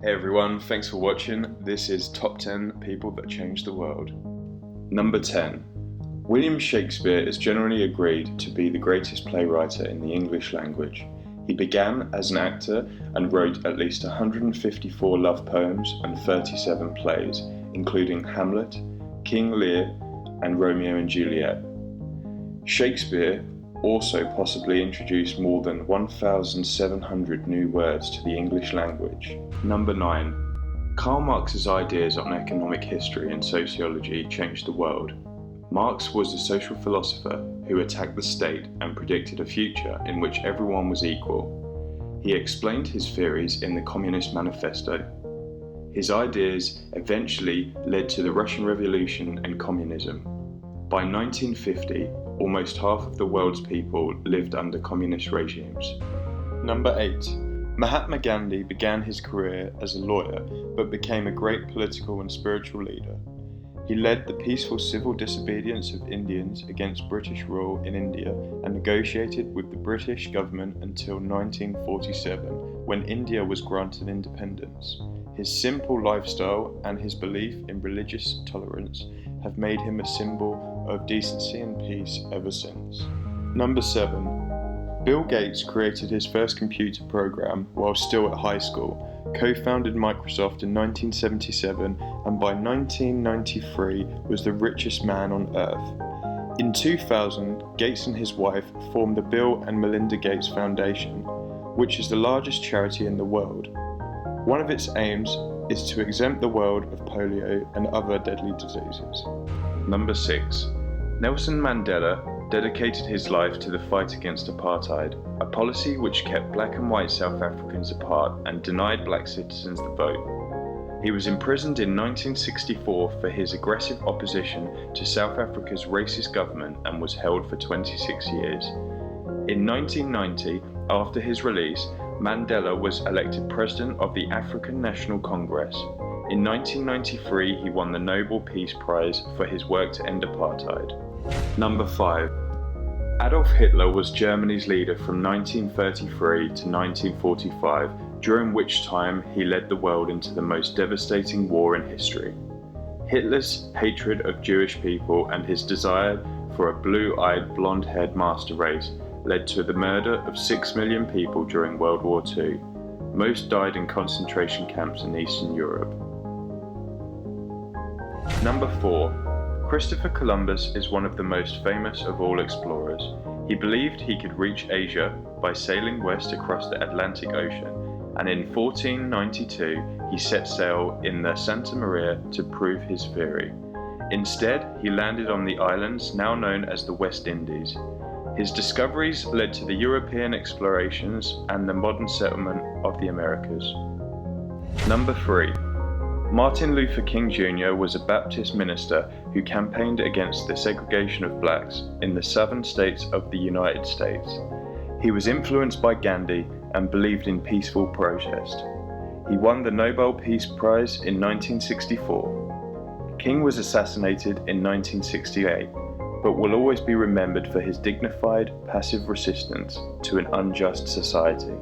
Hey everyone, thanks for watching. This is Top 10 People That Changed the World. Number 10. William Shakespeare is generally agreed to be the greatest playwright in the English language. He began as an actor and wrote at least 154 love poems and 37 plays, including Hamlet, King Lear, and Romeo and Juliet. Shakespeare also possibly introduced more than 1,700 new words to the English language. Number 9. Karl Marx's ideas on economic history and sociology changed the world. Marx was a social philosopher who attacked the state and predicted a future in which everyone was equal. He explained his theories in the Communist Manifesto. His ideas eventually led to the Russian Revolution and communism. By 1950, almost half of the world's people lived under communist regimes. Number 8. Mahatma Gandhi began his career as a lawyer, but became a great political and spiritual leader. He led the peaceful civil disobedience of Indians against British rule in India and negotiated with the British government until 1947, when India was granted independence. His simple lifestyle and his belief in religious tolerance have made him a symbol of decency and peace ever since. Number 7. Bill Gates created his first computer program while still at high school, co-founded Microsoft in 1977, and by 1993 was the richest man on Earth. In 2000, Gates and his wife formed the Bill and Melinda Gates Foundation, which is the largest charity in the world. One of its aims is to exempt the world of polio and other deadly diseases. Number 6. Nelson Mandela dedicated his life to the fight against apartheid, a policy which kept black and white South Africans apart and denied black citizens the vote. He was imprisoned in 1964 for his aggressive opposition to South Africa's racist government and was held for 26 years. In 1990, after his release, Mandela was elected president of the African National Congress. In 1993, he won the Nobel Peace Prize for his work to end apartheid. Number 5. Adolf Hitler was Germany's leader from 1933 to 1945, during which time he led the world into the most devastating war in history. Hitler's hatred of Jewish people and his desire for a blue-eyed, blonde-haired master race led to the murder of 6 million people during World War II. Most died in concentration camps in Eastern Europe. Number 4. Christopher Columbus is one of the most famous of all explorers. He believed he could reach Asia by sailing west across the Atlantic Ocean, and in 1492 he set sail in the Santa Maria to prove his theory. Instead, he landed on the islands now known as the West Indies. His discoveries led to the European explorations and the modern settlement of the Americas. Number 3. Martin Luther King Jr. was a Baptist minister who campaigned against the segregation of blacks in the southern states of the United States. He was influenced by Gandhi and believed in peaceful protest. He won the Nobel Peace Prize in 1964. King was assassinated in 1968, but will always be remembered for his dignified, passive resistance to an unjust society.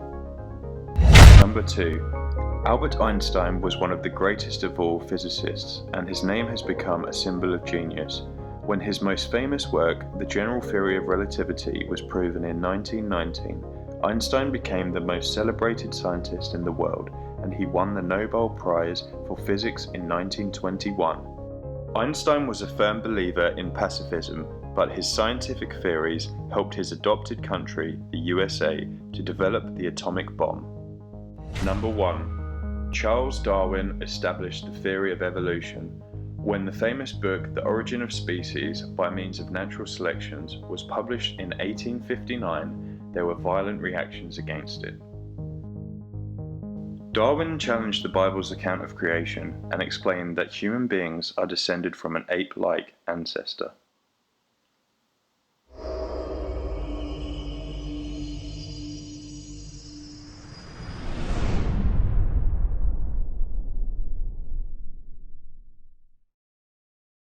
Number 2. Albert Einstein was one of the greatest of all physicists, and his name has become a symbol of genius. When his most famous work, The General Theory of Relativity, was proven in 1919, Einstein became the most celebrated scientist in the world, and he won the Nobel Prize for Physics in 1921. Einstein was a firm believer in pacifism, but his scientific theories helped his adopted country, the USA, to develop the atomic bomb. Number 1. Charles Darwin established the theory of evolution. When the famous book The Origin of Species by Means of Natural Selections was published in 1859, there were violent reactions against it. Darwin challenged the Bible's account of creation and explained that human beings are descended from an ape-like ancestor.